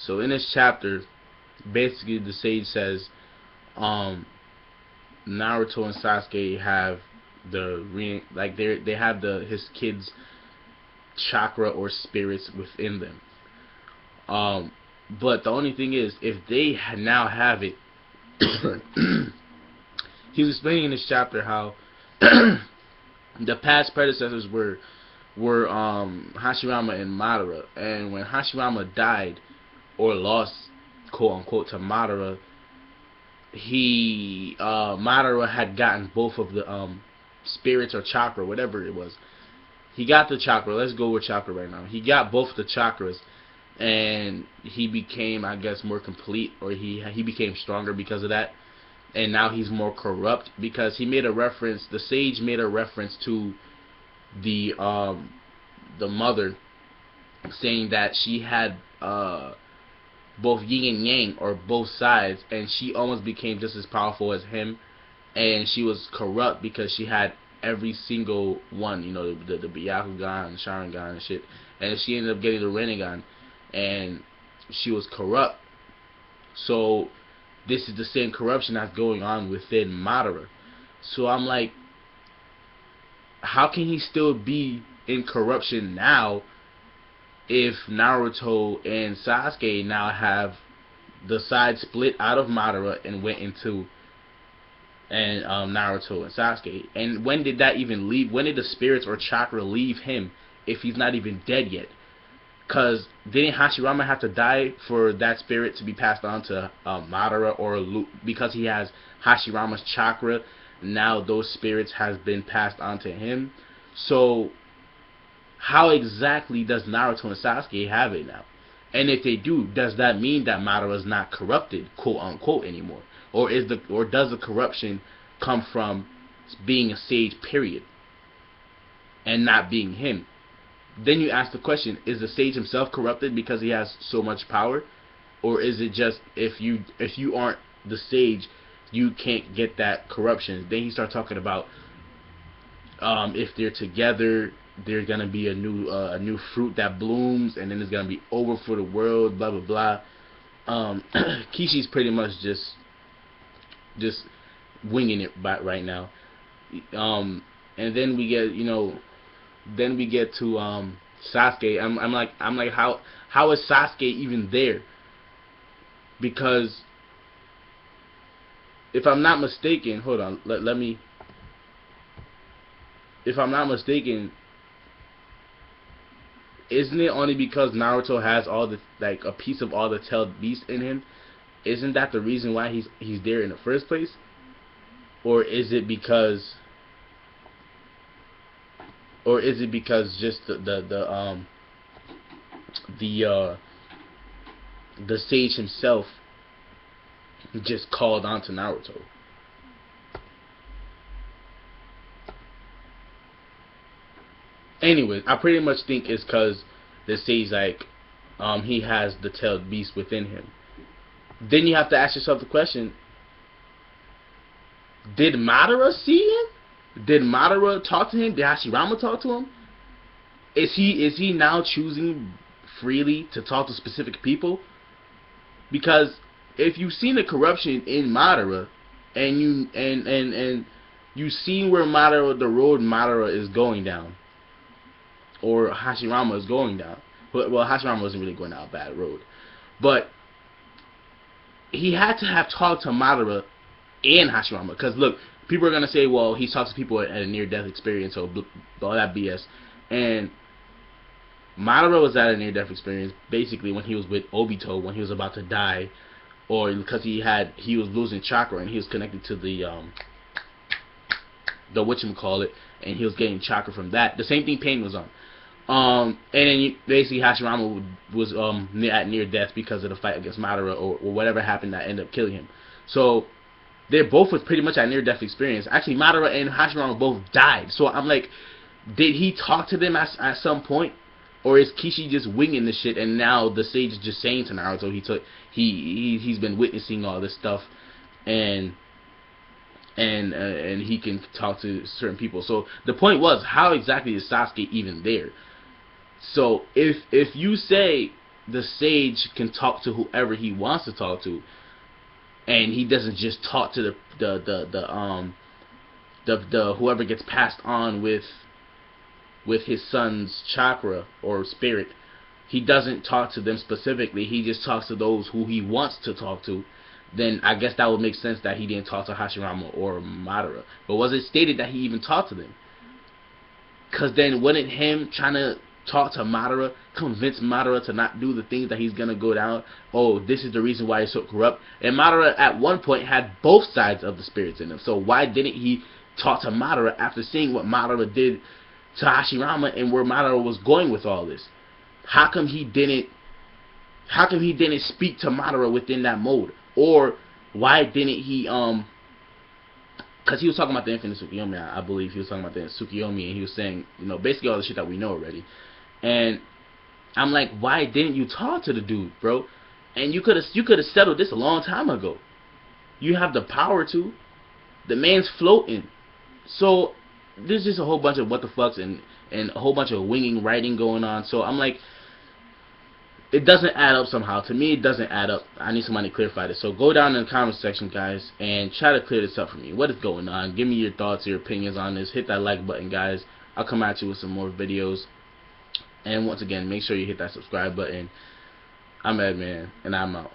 So in this chapter, basically the sage says, Naruto and Sasuke have they have his kids' chakra or spirits within them. But the only thing is, if they now have it, he was explaining in this chapter how the past predecessors were Hashirama and Madara, and when Hashirama died or lost, quote unquote, to Madara, Madara had gotten both of the spirits or chakra, whatever it was. He got the chakra. Let's go with chakra right now. He got both the chakras, and he became, I guess, more complete, or he became stronger because of that. And now he's more corrupt because he made a reference. The sage made a reference to the mother, saying that she had both yin and yang, or both sides, and she almost became just as powerful as him. And she was corrupt because she had every single one, you know, the Byakugan, Sharingan and shit. And she ended up getting the Rinnegan, and she was corrupt. So this is the same corruption that's going on within Madara. So I'm like, how can he still be in corruption now if Naruto and Sasuke now have the side split out of Madara and went into Naruto and Sasuke? And when did that even leave? When did the spirits or chakra leave him if he's not even dead yet? Because didn't Hashirama have to die for that spirit to be passed on to Madara, or because he has Hashirama's chakra, now those spirits has been passed on to him? So how exactly does Naruto and Sasuke have it now? And if they do, does that mean that Madara is not corrupted, quote unquote, anymore? Or does the corruption come from being a sage, period, and not being him? Then you ask the question, is the sage himself corrupted because he has so much power? Or is it just if you aren't the sage, you can't get that corruption? Then he starts talking about if they're together, there's gonna be a new fruit that blooms, and then it's gonna be over for the world, blah blah blah. Kishi's pretty much just winging it right now. And then we get, to Sasuke. I'm like how is Sasuke even there? Because if I'm not mistaken, hold on, let me. If I'm not mistaken, isn't it only because Naruto has all the, like, a piece of all the tailed beast in him? Isn't that the reason why he's there in the first place? Or is it because just the sage himself just called on to Naruto? Anyways, I pretty much think it's because the sage, he has the tailed beast within him. Then you have to ask yourself the question, did Madara see him? Did Madara talk to him? Did Hashirama talk to him? Is he now choosing freely to talk to specific people? Because if you've seen the corruption in Madara, and you've seen where the road Madara is going down, or Hashirama is going down. Well, Hashirama wasn't really going down a bad road, but he had to have talked to Madara and Hashirama. Because look, people are gonna say, well, he talks to people at a near-death experience, so all that BS. And Madara was at a near-death experience basically when he was with Obito, when he was about to die, or because he was losing chakra and he was connected to the whatchamacallit, and he was getting chakra from that. The same thing Pain was on. And then basically Hashirama was at near death because of the fight against Madara, or whatever happened that ended up killing him. So they both was pretty much at near death experience. Actually, Madara and Hashirama both died. So I'm like, did he talk to them at some point, or is Kishi just winging the shit? And now the sage is just saying to Naruto he's been witnessing all this stuff, and he can talk to certain people. So the point was, how exactly is Sasuke even there? So if you say the sage can talk to whoever he wants to talk to, and he doesn't just talk to the whoever gets passed on with his son's chakra or spirit. He doesn't talk to them specifically. He just talks to those who he wants to talk to. Then I guess that would make sense that he didn't talk to Hashirama or Madara. But was it stated that he even talked to them? Because then wouldn't him trying to talk to Madara convince Madara to not do the things that he's going to go down? Oh, this is the reason why he's so corrupt. And Madara at one point had both sides of the spirits in him. So why didn't he talk to Madara after seeing what Madara did to Hashirama and where Madara was going with all this? How come he didn't speak to Madara within that mode? Or why didn't he because he was talking about the infinite Tsukuyomi, I believe he was talking about the Tsukuyomi, and he was saying, you know, basically all the shit that we know already. And I'm like, why didn't you talk to the dude, bro? And you could have settled this a long time ago. You have the power to. The man's floating. So there's just a whole bunch of what the fucks and a whole bunch of winging writing going on. So I'm like, it doesn't add up somehow. To me, it doesn't add up. I need somebody to clarify this. So go down in the comment section, guys, and try to clear this up for me. What is going on? Give me your thoughts, your opinions on this. Hit that like button, guys. I'll come at you with some more videos. And once again, make sure you hit that subscribe button. I'm Ed, man, and I'm out.